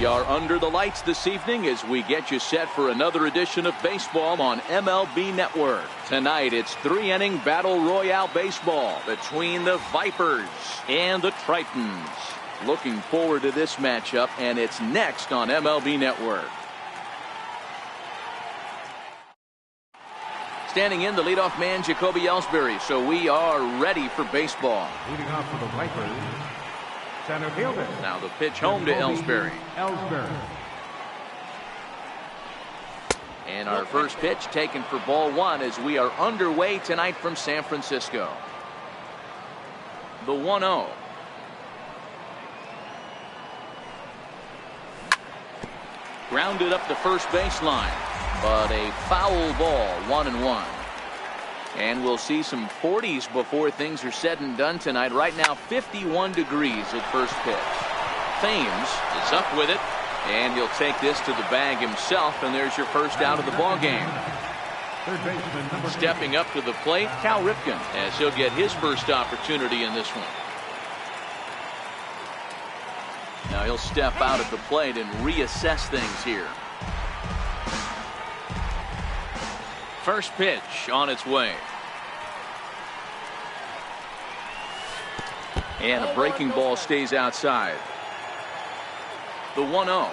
are under the lights this evening as we get you set for another edition of baseball on MLB Network. Tonight it's 3-inning battle royale baseball between the Vipers and the Tritons. Looking forward to this matchup, and it's next on MLB Network. Standing in, the leadoff man, Jacoby Ellsbury. So we are ready for baseball. Leading off for the Vipers, center fielder. Now the pitch home to Ellsbury. And our first pitch taken for ball one as we are underway tonight from San Francisco. The 1-0. Grounded up the first baseline, but a foul ball, 1-1. And we'll see some 40s before things are said and done tonight. Right now 51 degrees at first pitch. Thames is up with it, and he'll take this to the bag himself, and there's your first out of the ball game. Stepping up to the plate, Cal Ripken, as he'll get his first opportunity in this one. Now he'll step out at the plate and reassess things here. First pitch on its way. And a breaking ball stays outside. The 1-0.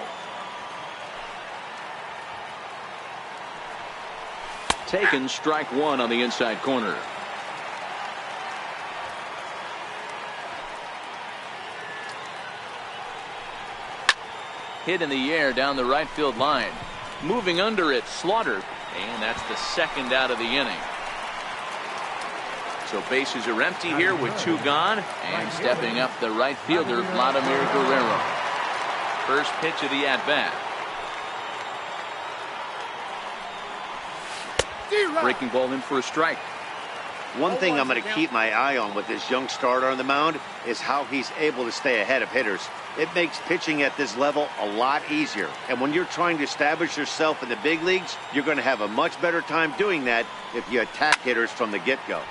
Taken, strike one on the inside corner. Hit in the air down the right field line. Moving under it, Slaughter. And that's the second out of the inning. So bases are empty here with two gone. And stepping up the right fielder, Vladimir Guerrero. First pitch of the at-bat. Breaking ball in for a strike. One thing I'm going to keep my eye on with this young starter on the mound is how he's able to stay ahead of hitters. It makes pitching at this level a lot easier. And when you're trying to establish yourself in the big leagues, you're going to have a much better time doing that if you attack hitters from the get-go.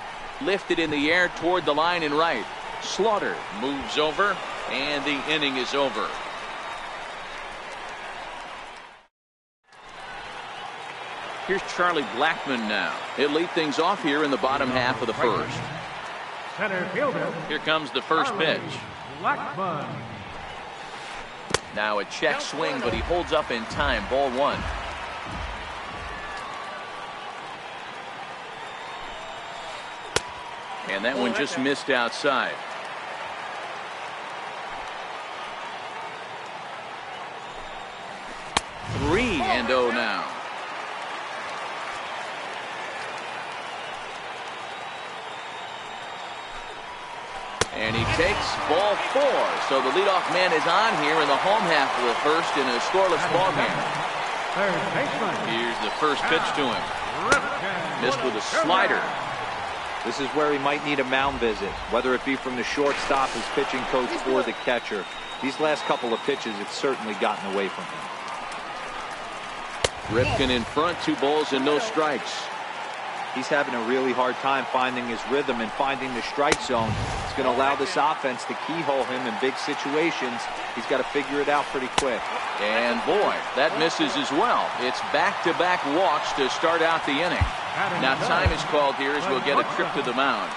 Lifted in the air toward the line and right. Slaughter moves over, and the inning is over. Here's Charlie Blackmon now. He'll lead things off here in the bottom half of the first. Center fielder. Here comes the first pitch. Blackmon. Now a check swing, but he holds up in time. Ball one. And that one just missed outside. Three and 0 now. And he takes ball four. So the leadoff man is on here in the home half of the first in a scoreless ball game. Here's the first pitch to him. Missed with a slider. This is where he might need a mound visit, whether it be from the shortstop, his pitching coach, or the catcher. These last couple of pitches, it's certainly gotten away from him. Ripken in front, 2 balls and no strikes. He's having a really hard time finding his rhythm and finding the strike zone. It's going to allow this offense to keyhole him in big situations. He's got to figure it out pretty quick. And boy, that misses as well. It's back-to-back walks to start out the inning. Now time is called here as we'll get a trip to the mound.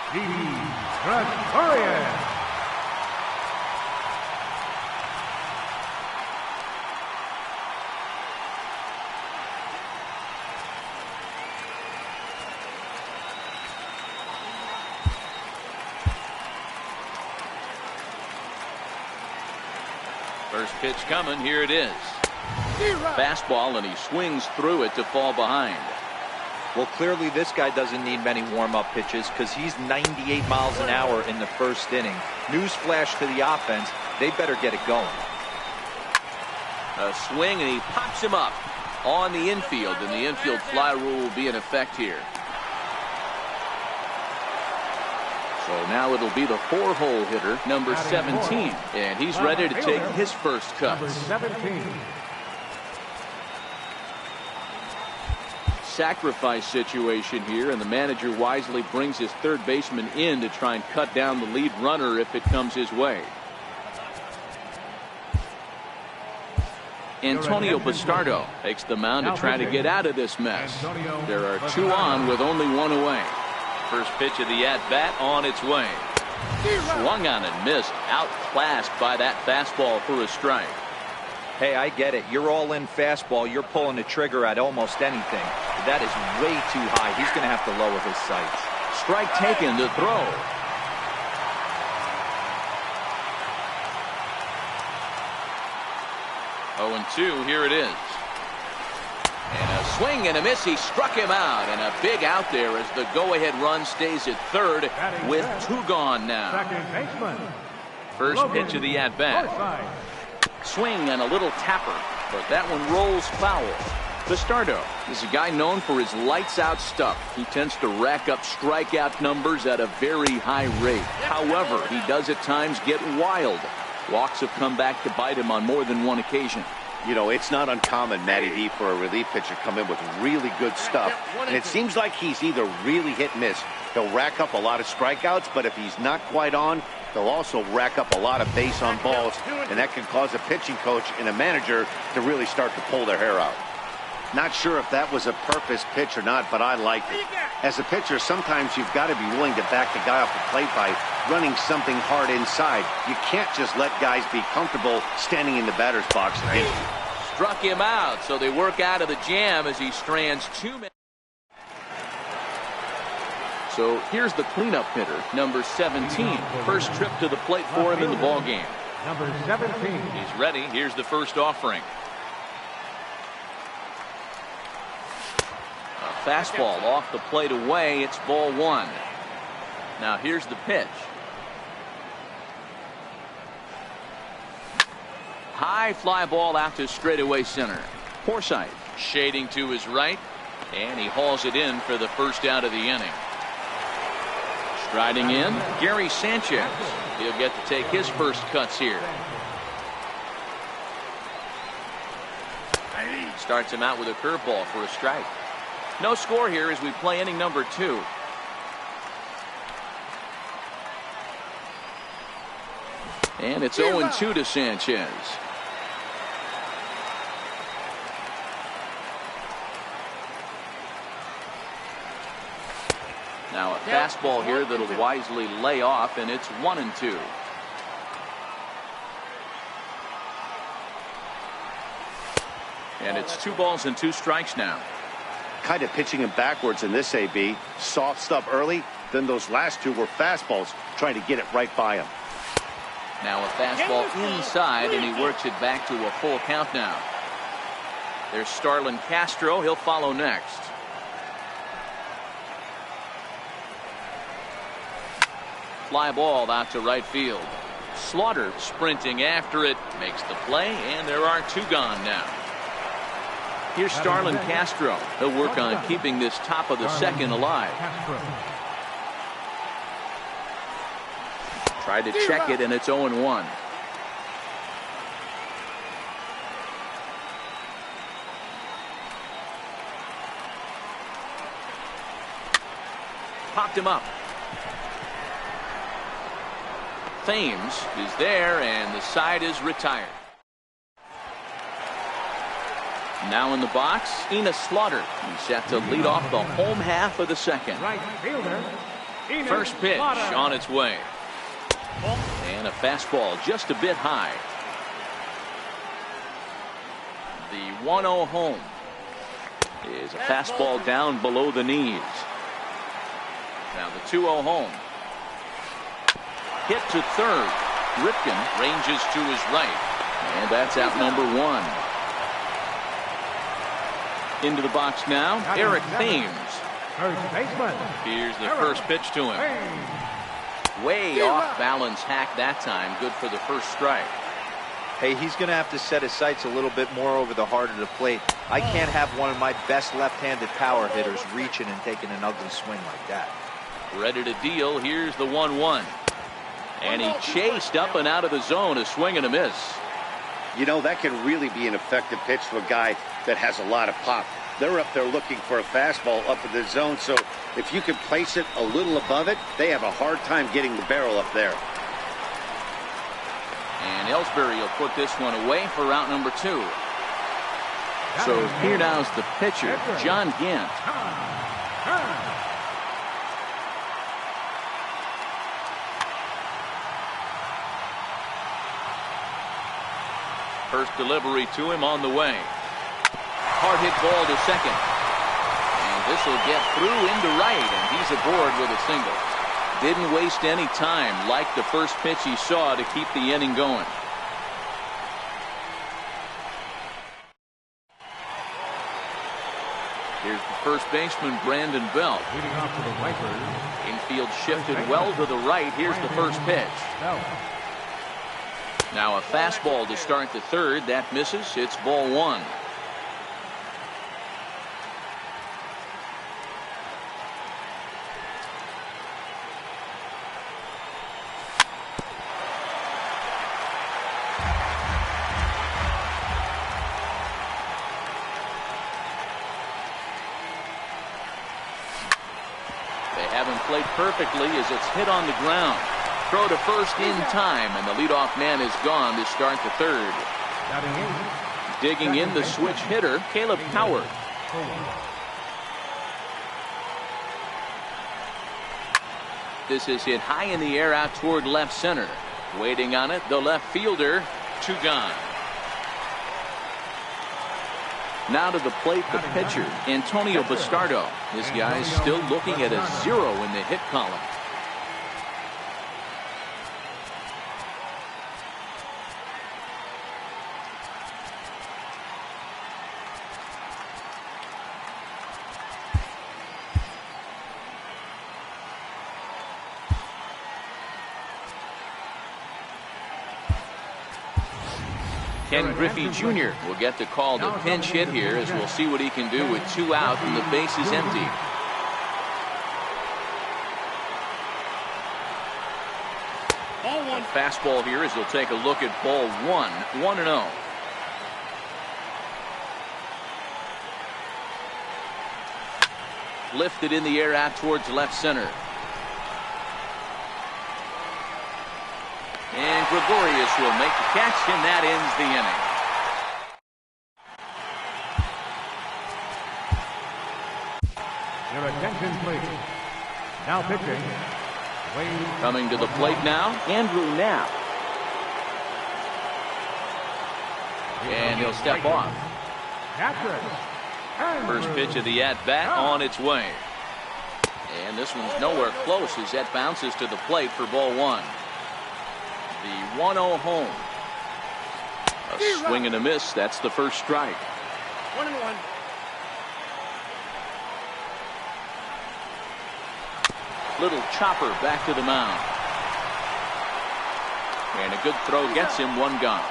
First pitch coming. Here it is. Fastball, and he swings through it to fall behind. Well, clearly this guy doesn't need many warm-up pitches because he's 98 miles an hour in the first inning. Newsflash to the offense, they better get it going. A swing, and he pops him up on the infield, and the infield fly rule will be in effect here. So now it'll be the 4-hole hitter, number 17, and he's ready to take his first cuts. Sacrifice situation here, and the manager wisely brings his third baseman in to try and cut down the lead runner if it comes his way. Antonio Bastardo takes the mound to try to get out of this mess. There are 2 on with only 1 away. First pitch of the at-bat on its way. Swung on and missed. Outclassed by that fastball for a strike. Hey, I get it. You're all in fastball. You're pulling the trigger at almost anything. That is way too high. He's going to have to lower his sights. Strike taken to throw. 0-2, here it is. And a swing and a miss. He struck him out, and a big out there as the go-ahead run stays at third with 2 gone now. First pitch of the at-bat. Swing and a little tapper, but that one rolls foul. Bastardo is a guy known for his lights-out stuff. He tends to rack up strikeout numbers at a very high rate. However, he does at times get wild. Walks have come back to bite him on more than one occasion. You know, it's not uncommon, Matty D, for a relief pitcher to come in with really good stuff. And it seems like he's either really hit and miss. He'll rack up a lot of strikeouts, but if he's not quite on, he'll also rack up a lot of base on balls. And that can cause a pitching coach and a manager to really start to pull their hair out. Not sure if that was a purpose pitch or not, but I liked it. As a pitcher, sometimes you've got to be willing to back the guy off the plate by running something hard inside. You can't just let guys be comfortable standing in the batter's box against you. Struck him out, so they work out of the jam as he strands 2 men. So here's the cleanup hitter, number 17. First trip to the plate for him in the ballgame. Number 17. He's ready. Here's the first offering. A fastball off the plate away. It's ball 1. Now here's the pitch. High fly ball out to straightaway center. Forsythe shading to his right, and he hauls it in for the first out of the inning. Striding in, Gary Sanchez. He'll get to take his first cuts here. Starts him out with a curveball for a strike. No score here as we play inning number 2. And it's 0-2 to Sanchez. Now a fastball here that'll wisely lay off, and it's 1-2. And it's 2 balls and 2 strikes now. Kind of pitching him backwards in this AB. Soft stuff early, then those last 2 were fastballs, trying to get it right by him. Now a fastball inside, and he works it back to a full count now. There's Starlin Castro. He'll follow next. Fly ball out to right field. Slaughter sprinting after it, makes the play, and there are 2 gone now. Here's Starlin Castro. He'll work on keeping this top of the second alive. Tried to check it, and it's 0-1. Popped him up. Thames is there, and the side is retired. Now in the box, Enos Slaughter. He's set to lead off the home half of the second. Right fielder. First pitch on its way. And a fastball just a bit high. The 1-0 home is a fastball down below the knees. Now the 2-0 home. Hit to third. Ripken ranges to his right. And that's out number 1. Into the box now, Eric Thames. First baseman. Here's the first pitch to him. Way off balance hack that time. Good for the first strike. Hey, he's going to have to set his sights a little bit more over the heart of the plate. I can't have one of my best left-handed power hitters reaching and taking an ugly swing like that. Ready to deal. Here's the 1-1. And he chased up and out of the zone. A swing and a miss. You know, that can really be an effective pitch to a guy that has a lot of pop. They're up there looking for a fastball up in the zone, so if you can place it a little above it, they have a hard time getting the barrel up there. And Ellsbury will put this one away for out number 2. So here now's the pitcher, John Gant. First delivery to him on the way. Hard hit ball to second. And this will get through into right, and he's aboard with a single. Didn't waste any time like the first pitch he saw to keep the inning going. Here's the first baseman, Brandon Belt. Leading off to the Vipers. Infield shifted well to the right. Here's the first pitch. Now a fastball to start the third. That misses. It's ball one. They haven't played perfectly as it's hit on the ground. Throw to first in time, and the leadoff man is gone to start the third. Digging in the switch hitter, Caleb Howard. This is hit high in the air out toward left center. Waiting on it, the left fielder, two gone. Now to the plate, the pitcher, Antonio Bastardo. This guy's still looking at a 0 in the hit column. Ken Griffey Jr. will get to call the pinch hit here, as we'll see what he can do with 2 out and the base is empty. A fastball here as he'll take a look at ball 1, 1-0. Lifted in the air out towards left center. And Gregorius will make the catch, and that ends the inning. Your attention, please. Now pitching. Coming to the plate now, Andrew Knapp. And he'll step off. First pitch of the at-bat on its way. And this one's nowhere close as that bounces to the plate for ball 1. The 1-0 home. A swing and a miss. That's the first strike. 1-1. Little chopper back to the mound. And a good throw gets him 1 gone.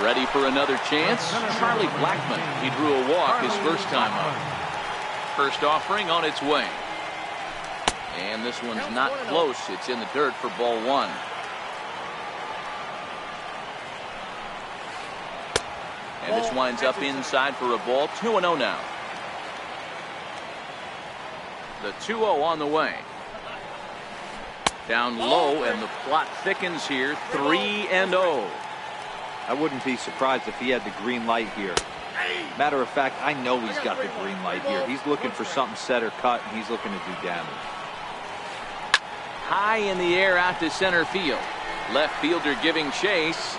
Ready for another chance. Charlie Blackmon. He drew a walk his first time up. First offering on its way. And this one's not close. It's in the dirt for ball 1. And this winds up inside for a ball. 2-0 now. The 2-0 on the way. Down low, and the plot thickens here. 3-0. I wouldn't be surprised if he had the green light here. Matter of fact, I know he's got the green light here. He's looking for something set or cut, and he's looking to do damage. High in the air out to center field. Left fielder giving chase.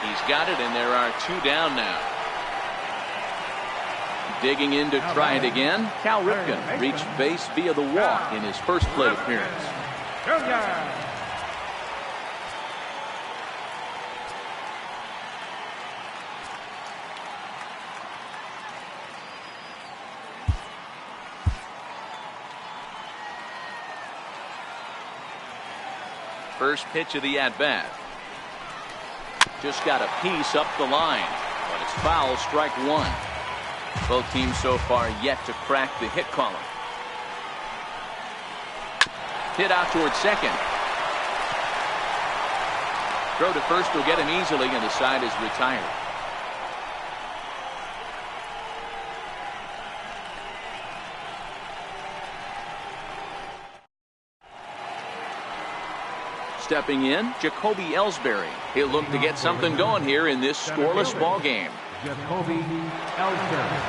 He's got it, and there are 2 down now. Digging in to try it again. Cal Ripken reached base via the walk in his first plate appearance. First pitch of the at-bat. Just got a piece up the line, but it's foul, strike 1. Both teams so far yet to crack the hit column. Hit out towards second. Throw to first will get him easily, and the side is retired. stepping in, Jacoby Ellsbury. He'll look to get something going here in this scoreless ball game. Jacoby Ellsbury.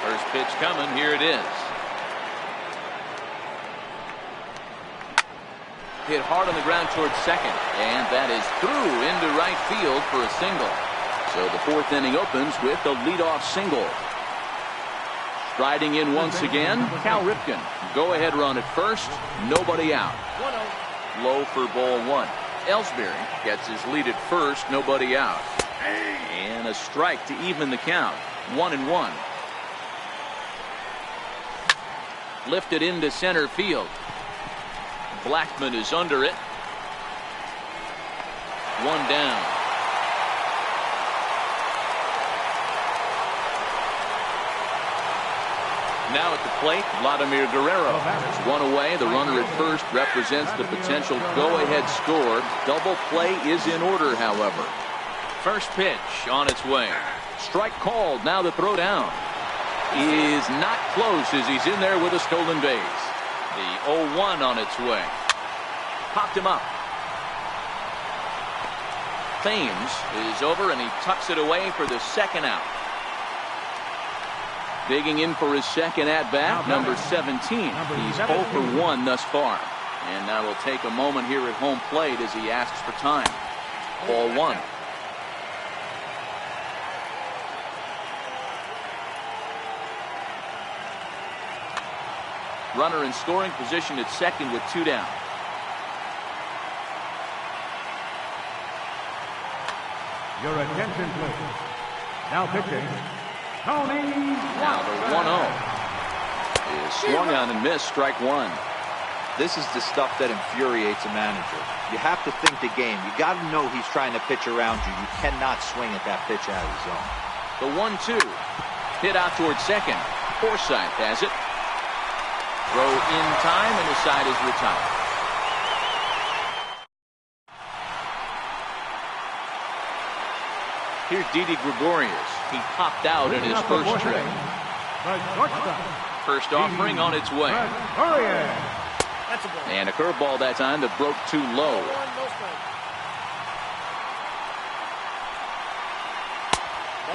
First pitch coming. Here it is. Hit hard on the ground towards second, and that is through into right field for a single. So the fourth inning opens with a leadoff single. Striding in once again, Cal Ripken. Go-ahead run at first, nobody out. Low for ball one. Ellsbury gets his lead at first, nobody out. And a strike to even the count. 1-1. Lifted into center field. Blackman is under it. One down. Now at the plate, Vladimir Guerrero. One away. The runner at first represents the potential go-ahead score. Double play is in order, however. First pitch on its way. Strike called. Now the throw down is not close as he's in there with a stolen base. The 0-1 on its way. Popped him up. Thames is over and he tucks it away for the second out. Digging in for his second at-bat, number 17. He's 0 for 1 thus far. And now will take a moment here at home plate as he asks for time. Ball one. Runner in scoring position at second with 2 down. Your attention, please. Now pitching, Tony. Now the 1-0 is swung on and missed. Strike one. This is the stuff that infuriates a manager. You have to think the game. You got to know he's trying to pitch around you. You cannot swing at that pitch out of the zone. The 1-2 hit out towards second. Forsythe has it. Throw in time and the side is retired. Here's Didi Gregorius. He popped out in his first trip. First offering on its way. And a curveball that time that broke too low.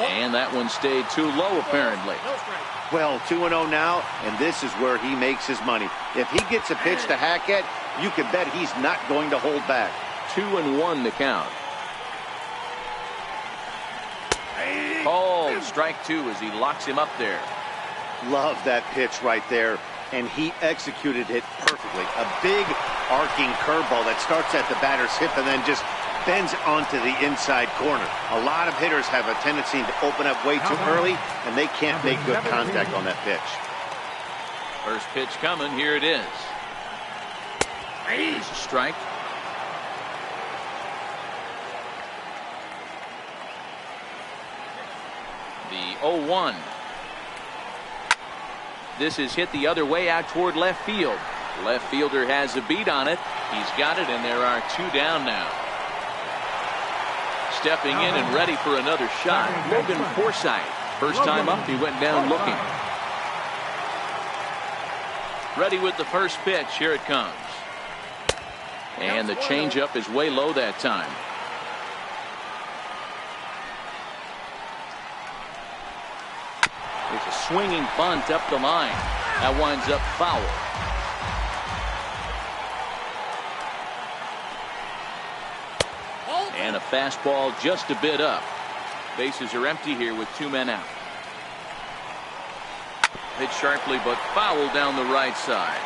And that one stayed too low apparently. Well, 2-0 now, and this is where he makes his money. If he gets a pitch to hack at, you can bet he's not going to hold back. 2-1 the count. Called strike two as he locks him up there. Love that pitch right there, and he executed it perfectly. A big arcing curveball that starts at the batter's hip and then just bends onto the inside corner. A lot of hitters have a tendency to open up way too early, and they can't make good contact on that pitch. First pitch coming. Here it is. It's a strike. The 0-1. This is hit the other way out toward left field. Left fielder has a beat on it. He's got it, and there are 2 down now. Stepping in and ready for another shot, Logan Forsythe. First time up, he went down looking. Ready with the first pitch. Here it comes. And the changeup is way low that time. It's a swinging bunt up the line. That winds up foul. And a fastball just a bit up. Bases are empty here with 2 men out. Hit sharply but foul down the right side.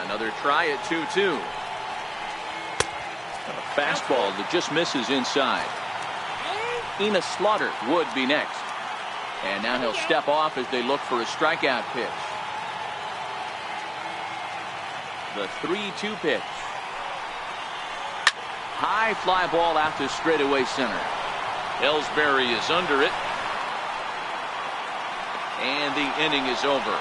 Another try at 2-2. A fastball that just misses inside. Enos Slaughter would be next. And now he'll step off as they look for a strikeout pitch. The 3-2 pitch. High fly ball out to straightaway center. Ellsbury is under it. And the inning is over.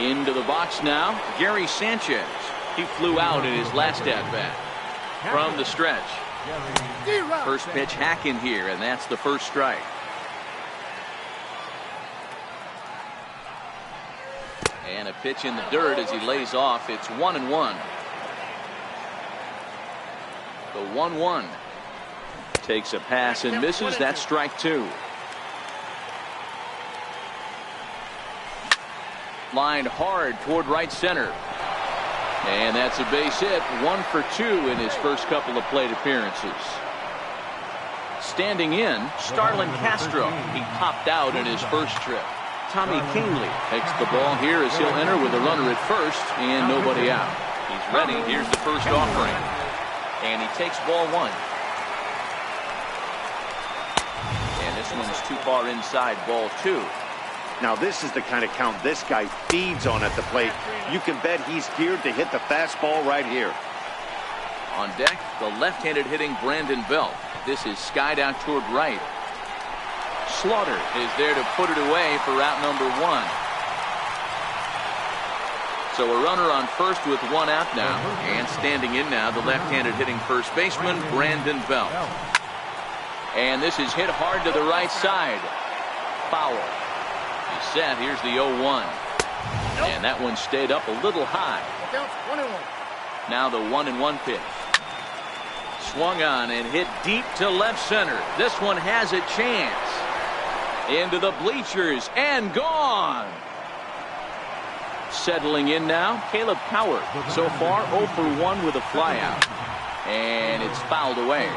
Into the box now, Gary Sanchez. He flew out in his last at-bat. From the stretch. First pitch hacking here, and that's the first strike. And a pitch in the dirt as he lays off. It's 1-1. The 1-1. Takes a pass and misses. That's strike two. Lined hard toward right center. And that's a base hit. 1 for 2 in his first couple of plate appearances. Standing in, Starlin Castro. He popped out in his first trip. Tommy Kingley takes the ball here as he'll enter with a runner at first and nobody out. He's ready. Here's the first offering. And he takes ball one. And this one's too far inside, ball two. Now this is the kind of count this guy feeds on at the plate. You can bet he's geared to hit the fastball right here. On deck, the left-handed hitting Brandon Belt. This is skied out toward right. Slaughter is there to put it away for route number one. So a runner on first with one out now. And standing in now, the left-handed hitting first baseman, Brandon Belt. And this is hit hard to the right side. Foul. He's set. Here's the 0-1. And that one stayed up a little high. Now the 1-1 pitch. Swung on and hit deep to left center. This one has a chance. Into the bleachers and gone. Settling in now, Caleb Coward. So far 0 for 1 with a flyout. And it's fouled away.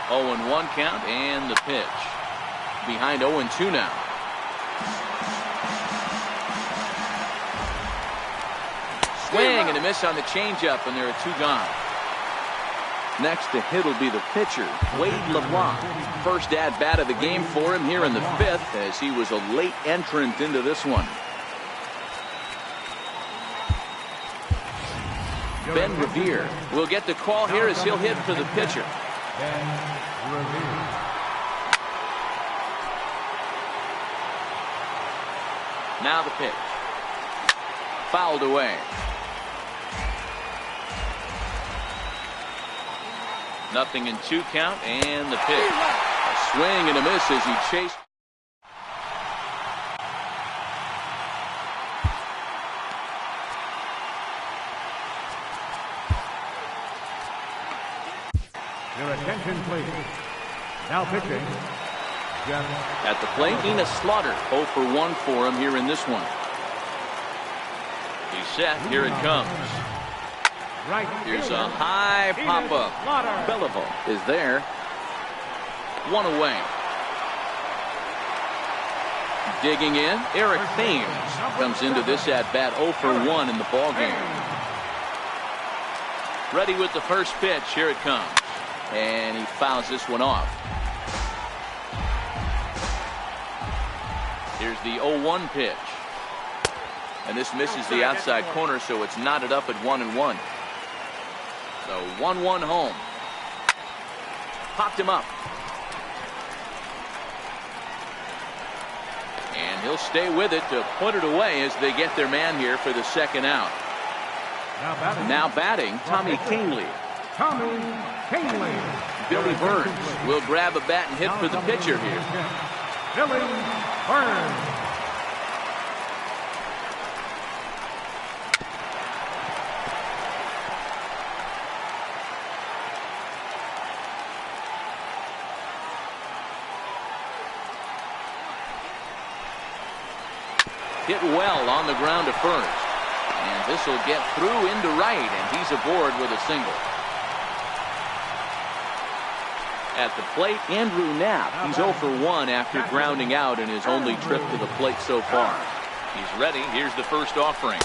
0-1 count and the pitch. Behind 0-2 now. Swing and a miss on the changeup, and there are two gone. Next to hit will be the pitcher, Wade LeBlanc. First at-bat of the game for him here in the fifth, as he was a late entrant into this one. Ben Revere will get the call here as he'll hit for the pitcher. Ben Revere. Now the pitch. Fouled away. Nothing in 2 count and the pitch. A swing and a miss as he chased. Your attention, please. Now pitching. At the plate, Enos Slaughter. 0 for 1 for him here in this one. He's set. Here it comes. Right. Here's a high pop-up. Beliveau is there. 1 away. Digging in, Eric Thames comes into this at-bat 0 for 1 in the ballgame. Ready with the first pitch. Here it comes. And he fouls this one off. Here's the 0-1 pitch. And this misses the outside corner, so it's knotted up at 1-1. So 1-1 home. Popped him up. And he'll stay with it to put it away as they get their man here for the second out. Now batting, Tommy Kingley. Tommy Kingley. Billy Burns will grab a bat and hit for the pitcher here. Billy Burns. Hit well on the ground to first. And this will get through into right, and he's aboard with a single. At the plate, Andrew Knapp. He's 0 for 1 after grounding out in his only trip to the plate so far. He's ready. Here's the first offering.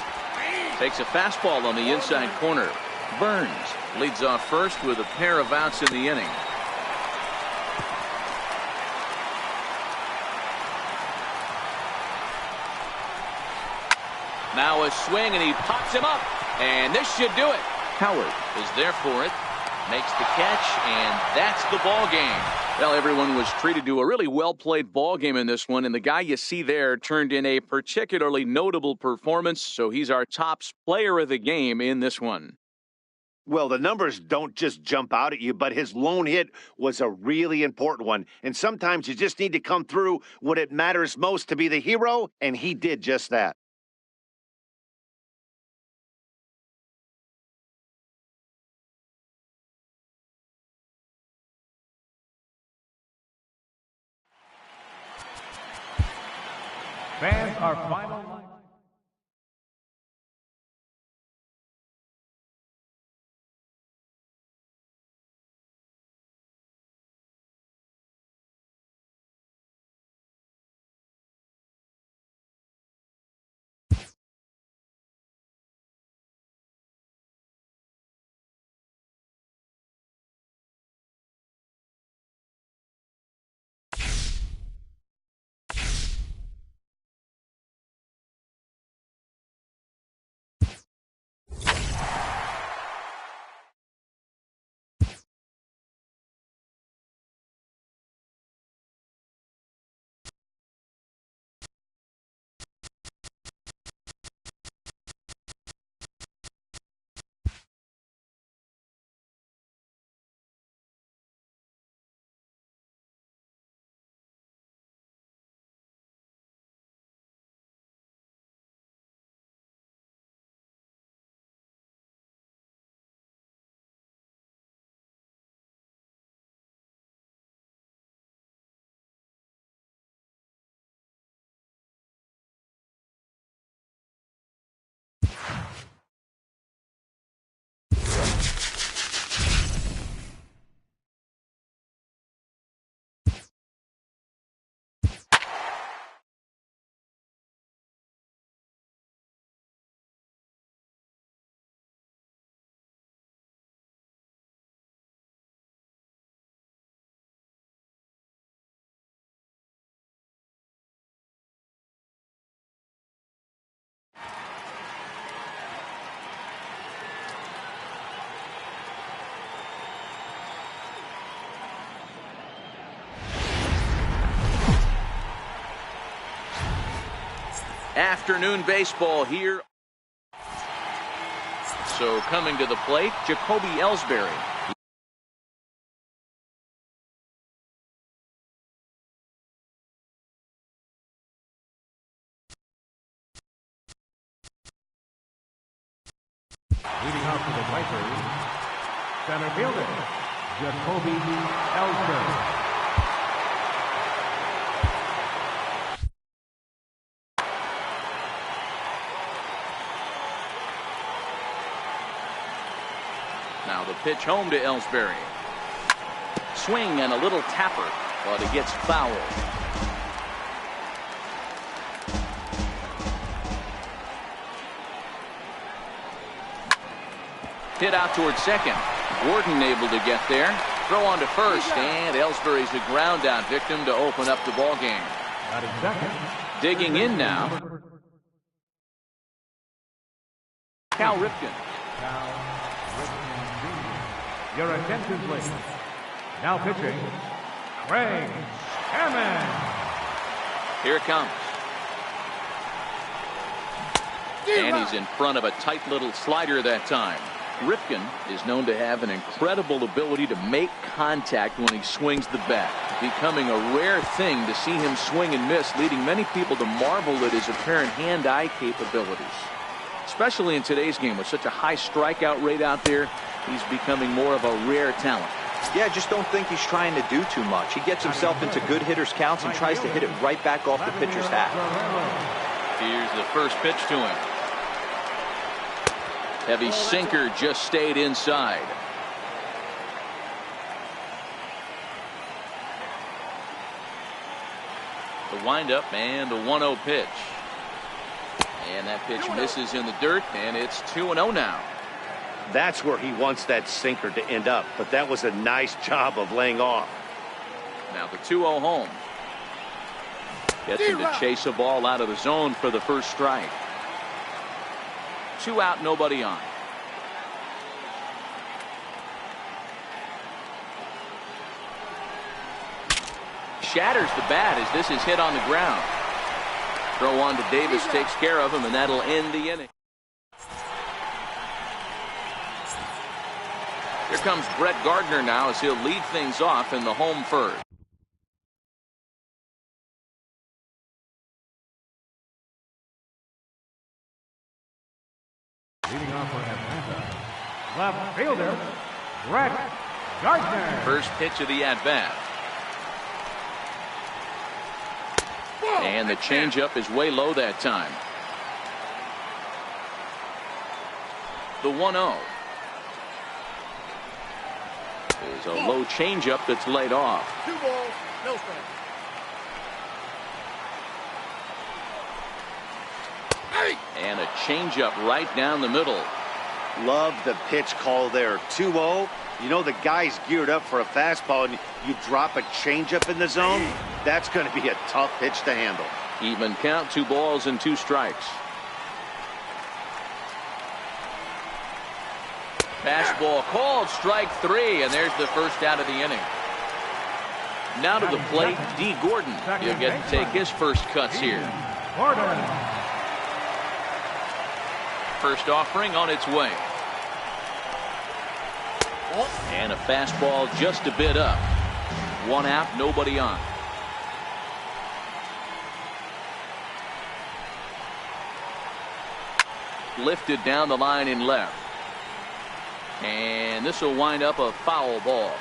Takes a fastball on the inside corner. Burns leads off first with a pair of outs in the inning. Now a swing, and he pops him up. And this should do it. Howard is there for it. Makes the catch, and that's the ball game. Well, everyone was treated to a really well-played ball game in this one, and the guy you see there turned in a particularly notable performance, so he's our top player of the game in this one. Well, the numbers don't just jump out at you, but his lone hit was a really important one. And sometimes you just need to come through when it matters most to be the hero, and he did just that. Fans are final. Afternoon baseball here. So coming to the plate, Jacoby Ellsbury. Leading off to the Vipers, center fielder, Jacoby Ellsbury. Now the pitch home to Ellsbury. Swing and a little tapper, but it gets fouled. Hit out towards second. Gordon able to get there. Throw on to first, and Ellsbury's a ground out victim to open up the ball game. Digging in now, Cal Ripken. Your attention, please. Now pitching, Craig Hammond. Here it comes. And he's in front of a tight little slider that time. Ripken is known to have an incredible ability to make contact when he swings the bat, becoming a rare thing to see him swing and miss, leading many people to marvel at his apparent hand-eye capabilities. Especially in today's game with such a high strikeout rate out there, he's becoming more of a rare talent. Yeah, just don't think he's trying to do too much. He gets himself into good hitters' counts and tries to hit it right back off the pitcher's hat. Here's the first pitch to him. Heavy sinker just stayed inside. The windup and the 1-0 pitch. And that pitch misses in the dirt, and it's 2-0 now. That's where he wants that sinker to end up, but that was a nice job of laying off. Now the 2-0 home. Gets him to chase a ball out of the zone for the first strike. 2 out, nobody on. shatters the bat as this is hit on the ground. Throw on to Davis takes care of him, and that'll end the inning. Here comes Brett Gardner now as he'll lead things off in the home first. Leading off for Atlanta, left fielder, Brett Gardner. First pitch of the at-bat. And the changeup is way low that time. The 1-0. Is a low changeup that's laid off. 2 balls, no strikes. And a changeup right down the middle. Love the pitch call there. 2-0. You know the guy's geared up for a fastball, and you drop a changeup in the zone. That's going to be a tough pitch to handle. Even count, 2 balls and 2 strikes. Fastball called, strike 3, and there's the first out of the inning. Now to the plate, D. Gordon. He'll get to take his first cuts here. Gordon. First offering on its way. And a fastball just a bit up. 1 out, nobody on. Lifted down the line in left. And this will wind up a foul ball.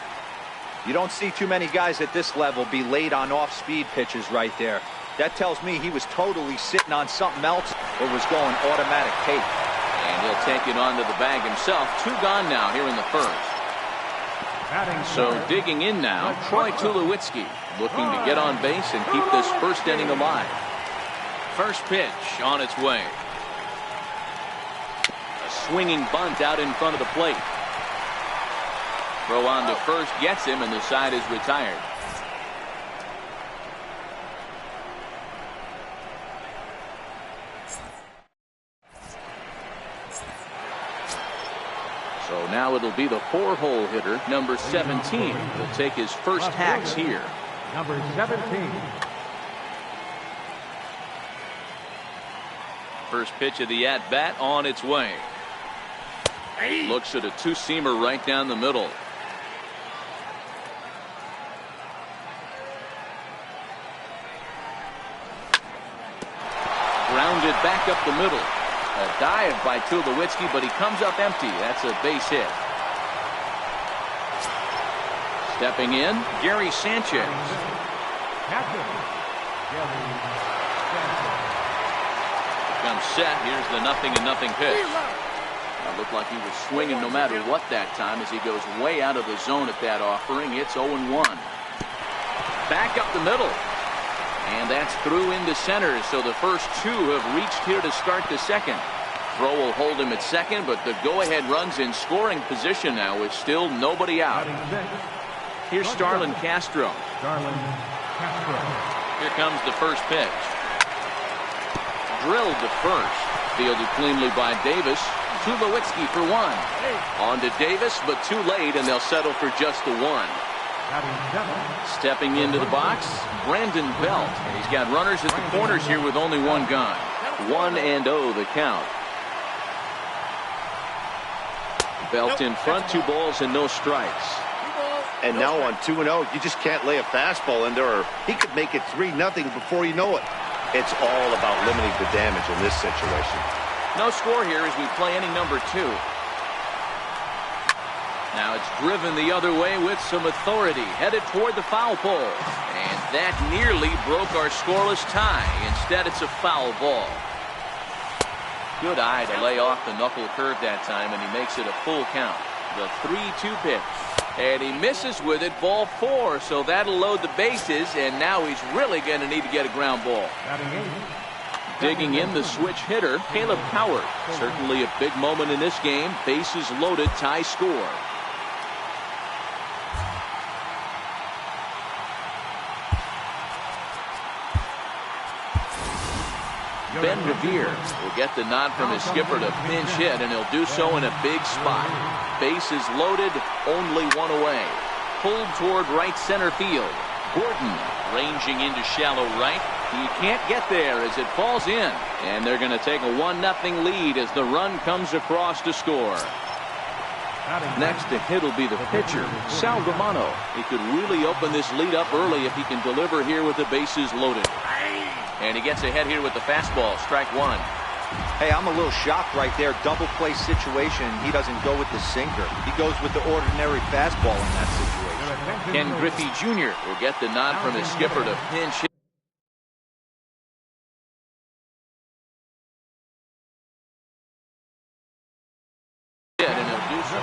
You don't see too many guys at this level be late on off-speed pitches right there. That tells me he was totally sitting on something else or was going automatic take. And he'll take it onto the bag himself. 2 gone now here in the first. So digging in now, Troy Tulowitzki looking to get on base and keep this first inning alive. First pitch on its way. A swinging bunt out in front of the plate. Throw on to first gets him, and the side is retired. So now it'll be the 4-hole hitter, number 17. He'll take his first hacks here. Number 17. First pitch of the at-bat on its way. Looks at a 2-seamer right down the middle. Grounded back up the middle. A dive by Tulowitzki, but he comes up empty. That's a base hit. Stepping in, Gary Sanchez. Captain, Gary Sanchez. Comes set. Here's the 0-0 pitch. Looked like he was swinging no matter what that time as he goes way out of the zone at that offering. It's 0-1. Back up the middle. And that's through into center. So the first 2 have reached here to start the second. Throw will hold him at second, but the go-ahead run's in scoring position now with still nobody out. Here's Starlin Castro. Here comes the first pitch. Drilled to first. Fielded cleanly by Davis. Tulowitzki for 1. On to Davis, but too late, and they'll settle for just the 1. Stepping into the box, Brandon Belt. And he's got runners at the corners here with only 1 gone. 1-0 the count. Belt in front, 2 balls and no strikes. And now on 2-0, you just can't lay a fastball in there, or he could make it 3-0 before you know it. It's all about limiting the damage in this situation. No score here as we play inning number 2. Now it's driven the other way with some authority, headed toward the foul pole. And that nearly broke our scoreless tie. Instead, it's a foul ball. Good eye to lay off the knuckle curve that time, and he makes it a full count. The 3-2 pitch. And he misses with it, ball 4, so that'll load the bases, and now he's really going to need to get a ground ball. Digging in the switch hitter, Caleb Coward. Certainly a big moment in this game. Bases loaded, tie score. Ben Revere will get the nod from his skipper to pinch hit, and he'll do so in a big spot. Bases loaded, only 1 away. Pulled toward right center field. Gordon Ranging into shallow right. He can't get there as it falls in. And they're going to take a 1-0 lead as the run comes across to score. Next to hit will be the pitcher, Sal Romano. He could really open this lead up early if he can deliver here with the bases loaded. And he gets ahead here with the fastball. Strike one. Hey, I'm a little shocked right there. Double play situation. He doesn't go with the sinker. He goes with the ordinary fastball in that situation. Ken Griffey Jr. will get the nod from his skipper to pinch hit. And he'll do so.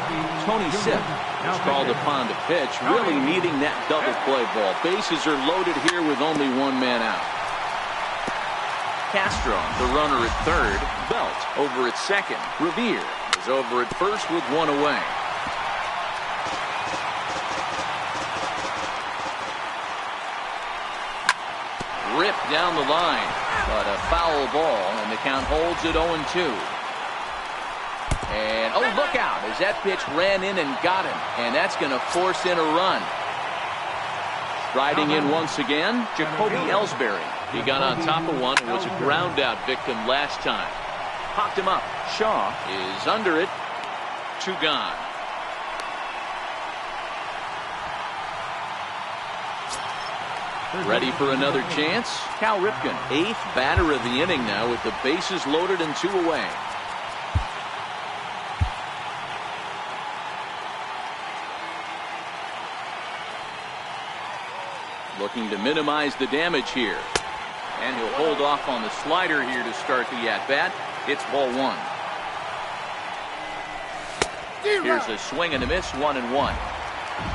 Tony Sipp is called upon to pitch, really needing that double play ball. Bases are loaded here with only one man out. Castro, the runner at third. Belt over at second. Revere is over at first with one away. Ripped down the line, but a foul ball, and the count holds at 0-2. And, oh, look out, as that pitch ran in and got him, and that's going to force in a run. Riding in once again, Jacoby Ellsbury. He got on top of one and was a ground out victim last time. Popped him up. Shaw is under it. 2 gone. Ready for another chance. Cal Ripken, 8th batter of the inning now with the bases loaded and 2 away. Looking to minimize the damage here. And he'll hold off on the slider here to start the at-bat. It's ball 1. Here's a swing and a miss, 1-1.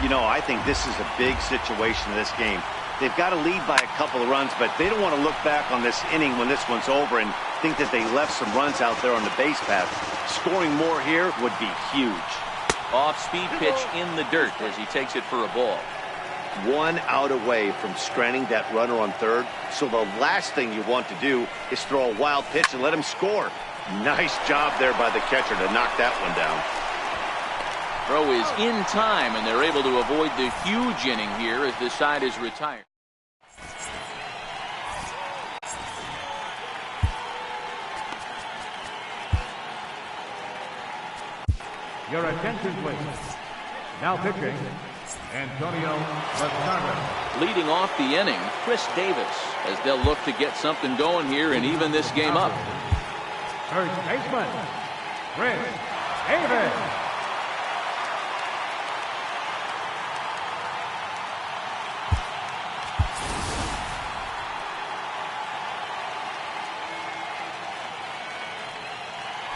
You know, I think this is a big situation in this game. They've got to lead by a couple of runs, but they don't want to look back on this inning when this one's over and think that they left some runs out there on the base path. Scoring more here would be huge. Off-speed pitch in the dirt as he takes it for a ball. 1 out away from stranding that runner on third, so the last thing you want to do is throw a wild pitch and let him score. Nice job there by the catcher to knock that one down. Throw is in time, and they're able to avoid the huge inning here as the side is retired. Your attention, please. Now pitching, Antonio Lozano. Leading off the inning, Chris Davis, as they'll look to get something going here and even this game up. First baseman, Chris Davis.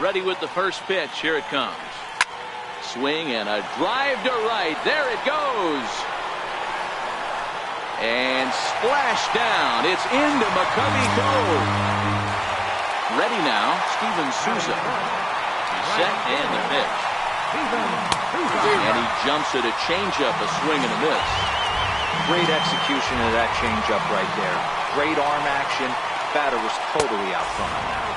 Ready with the first pitch. Here it comes. Swing and a drive to right. There it goes. And splash down. It's into McCovey Cove. Ready now, Steven Souza. He's set and the pitch. And he jumps at a changeup, a swing and a miss. Great execution of that changeup right there. Great arm action. Batter was totally out front on that.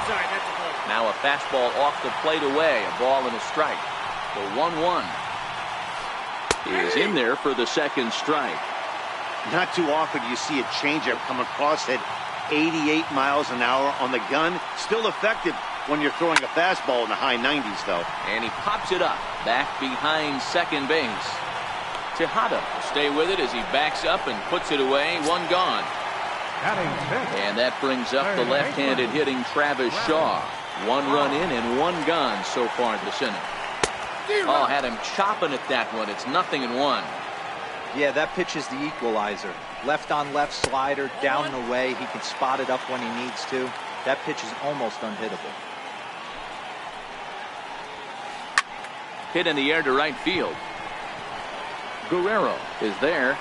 Now a fastball off the plate away, a ball and a strike. The 1-1 is in there for the second strike. Not too often do you see a changeup come across at 88 miles an hour on the gun. Still effective when you're throwing a fastball in the high 90s, though. And he pops it up back behind second base. Tejada will stay with it as he backs up and puts it away. 1 gone. And that brings up the left-handed hitting Travis Shaw. 1 run in and 1 gone so far this inning. Oh, had him chopping at that one. It's 0-1. Yeah, that pitch is the equalizer. Left on left slider, down and away. He can spot it up when he needs to. That pitch is almost unhittable. Hit in the air to right field. Guerrero is there.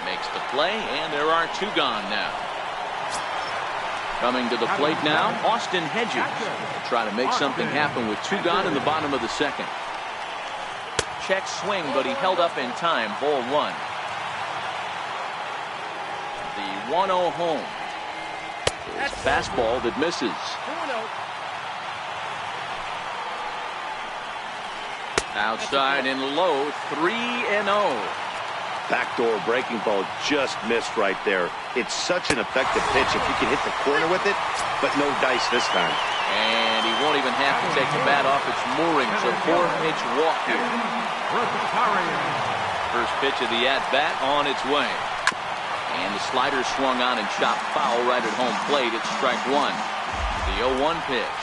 Makes the play, and there are 2 gone now. Coming to the plate now, Austin Hedges will try to make something happen with 2 gone in the bottom of the second. Check swing, but he held up in time. Ball 1. The 1-0 home. It's fastball that misses. Outside and low, 3-0. backdoor breaking ball just missed right there. It's such an effective pitch if you can hit the corner with it, but no dice this time. And he won't even have to take the bat off its moorings. A 4-pitch walk here. First pitch of the at-bat on its way. And the slider swung on and chopped foul right at home plate. It's strike one. The 0-1 pitch.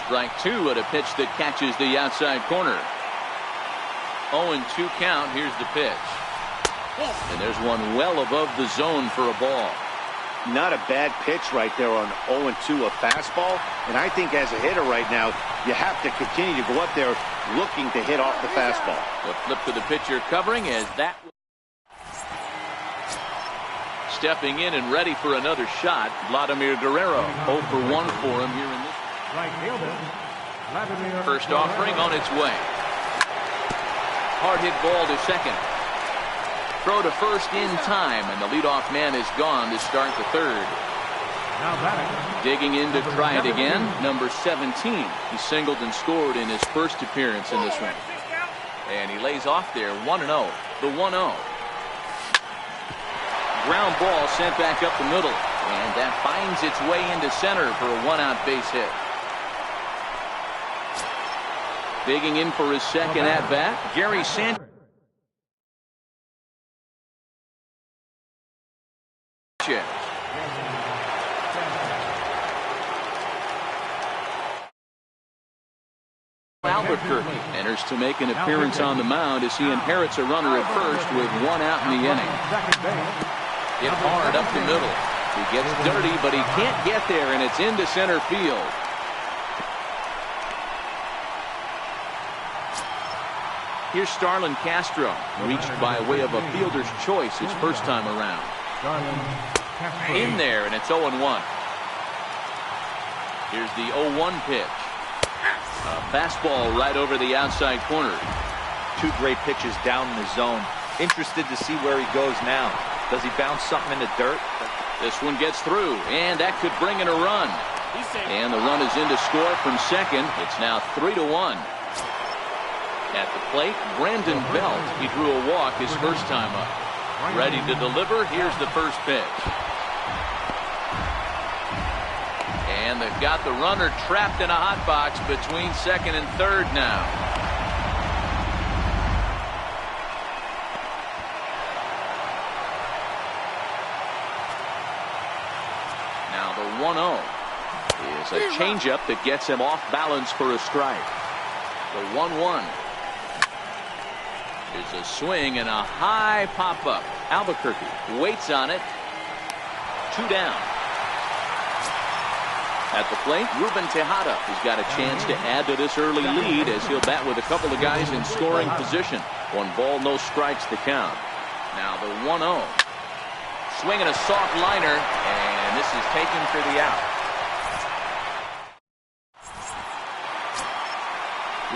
Strike two at a pitch that catches the outside corner. 0-2 count. Here's the pitch. And there's one well above the zone for a ball. Not a bad pitch right there on 0-2, a fastball. And I think as a hitter right now, you have to continue to go up there looking to hit off the fastball. The flip to the pitcher covering as that. Stepping in and ready for another shot, Vladimir Guerrero. 0 for 1 for him here in this. First offering on its way. Hard hit ball to second. Throw to first in time, and the leadoff man is gone to start the third. Digging in to try it again, number 17. He singled and scored in his first appearance in this one. And he lays off there, 1-0. The 1-0. Ground ball sent back up the middle, and that finds its way into center for a one-out base hit. Digging in for his second at-bat, Gary Sanchez. Albuquerque enters to make an appearance on the mound as he inherits a runner at first with one out in the inning. Hit hard up the middle. He gets dirty, but he can't get there, and it's into center field. Here's Starlin Castro, reached by way of a fielder's choice his first time around. In there, and it's 0-1. Here's the 0-1 pitch. A fastball right over the outside corner. Two great pitches down in the zone. Interested to see where he goes now. Does he bounce something in the dirt? This one gets through, and that could bring in a run. And the run is in to score from second. It's now 3-1. At the plate, Brandon Belt. He drew a walk his first time up. Ready to deliver. Here's the first pitch. And they've got the runner trapped in a hot box between second and third now. Now the 1-0 is a changeup that gets him off balance for a strike. The 1-1 is a swing and a high pop-up. Albuquerque waits on it. 2 down. At the plate, Ruben Tejada has got a chance to add to this early lead as he'll bat with a couple of guys in scoring position. 1 ball, no strikes to count. Now the 1-0. Swinging a soft liner, and this is taken for the out.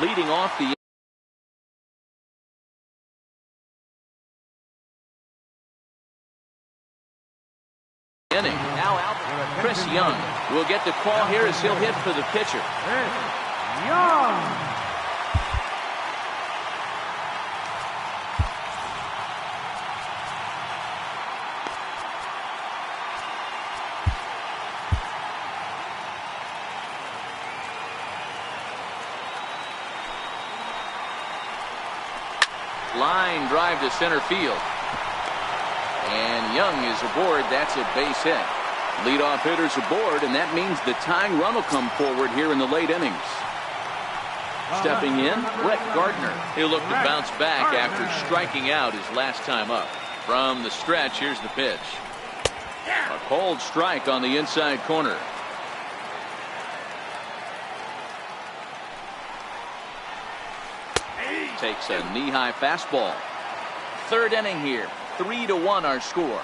Leading off the inning. Now Chris Young will get the call here as he'll hit for the pitcher. Young. Line drive to center field. And Young is aboard. That's a base hit. Leadoff hitters aboard, and that means the tying run will come forward here in the late innings. Stepping in, Brett Gardner. He'll look to bounce back after striking out his last time up. From the stretch, here's the pitch. A cold strike on the inside corner. Takes a knee-high fastball. Third inning here. 3-1 our score.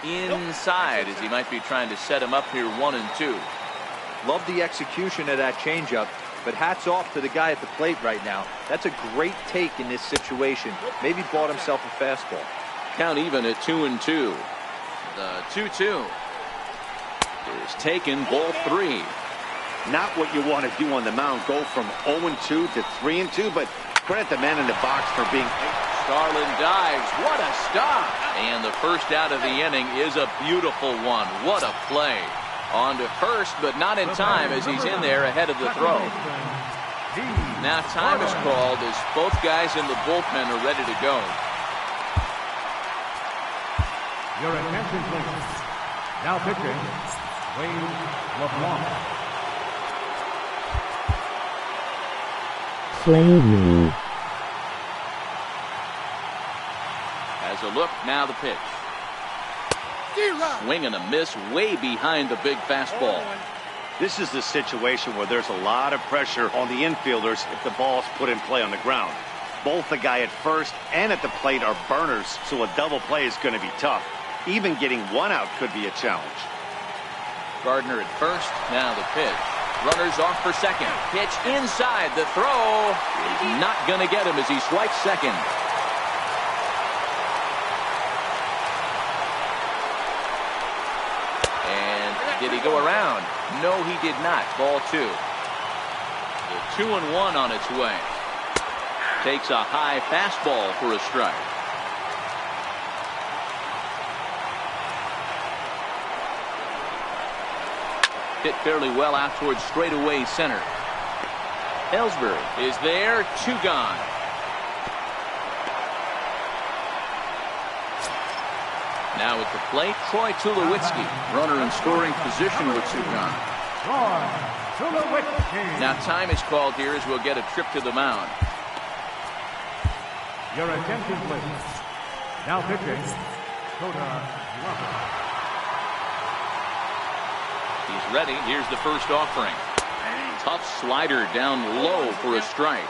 Inside as he might be trying to set him up here 1-2. Love the execution of that changeup, but hats off to the guy at the plate right now. That's a great take in this situation. Maybe bought himself a fastball. Count even at 2-2. The 2-2 is taken, ball 3. Not what you want to do on the mound. Go from 0-2 to 3-2, but Credit the man in the box for being... Starlin dives. What a stop. And the first out of the inning is a beautiful one. What a play. On to first, but not in time as he's in there ahead of the throw. Now time is called as both guys in the bullpen are ready to go. Your attention, please. Now pitching, Wayne LeBlanc. Playing. As a look, now the pitch. Swing and a miss way behind the big fastball. This is the situation where there's a lot of pressure on the infielders if the ball's put in play on the ground. Both the guy at first and at the plate are burners, so a double play is going to be tough. Even getting one out could be a challenge. Gardner at first, now the pitch. Runners off for second. Pitch inside. The throw is not going to get him as he strikes second. And did he go around? No, he did not. Ball two. The 2-1 on its way. Takes a high fastball for a strike. Hit fairly well out towards straightaway center. Ellsbury is there. Two gone. Now at the plate, Troy Tulowitzki. Runner in scoring position with two gone. Now time is called here as we'll get a trip to the mound. Your attention, please. Now pitching, Kota. He's ready. Here's the first offering. Tough slider down low for a strike.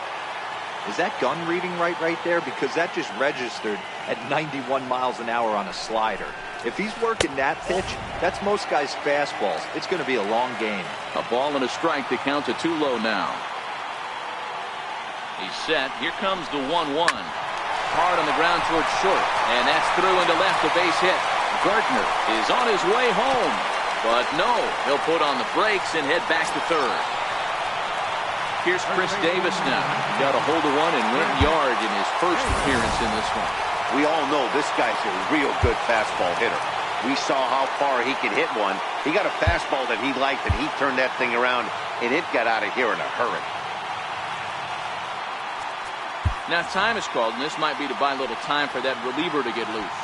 Is that gun reading right there? Because that just registered at 91 miles an hour on a slider. If he's working that pitch, that's most guys' fastballs. It's going to be a long game. A ball and a strike. The count's at 2-low now. He's set. Here comes the 1-1. Hard on the ground towards short. And that's through into left. A base hit. Gardner is on his way home. But no, he'll put on the brakes and head back to third. Here's Chris Davis now. Got a hold of one and went yard in his first appearance in this one. We all know this guy's a real good fastball hitter. We saw how far he could hit one. He got a fastball that he liked, and he turned that thing around, and it got out of here in a hurry. Now time is called, and this might be to buy a little time for that reliever to get loose.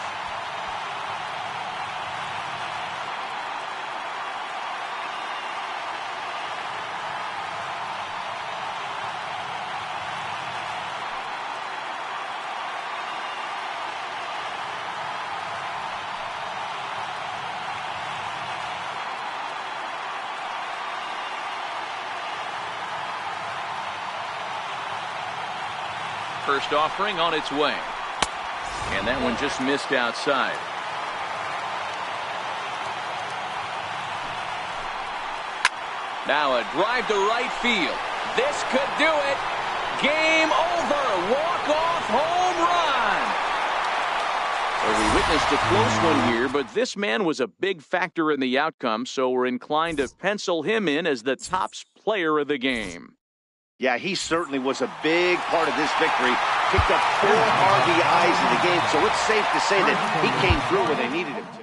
First offering on its way. And that one just missed outside. Now a drive to right field. This could do it. Game over. Walk-off home run. Well, we witnessed a close one here, but this man was a big factor in the outcome, so we're inclined to pencil him in as the top player of the game. Yeah, he certainly was a big part of this victory. Picked up 4 RBIs in the game, so it's safe to say that he came through when they needed him to.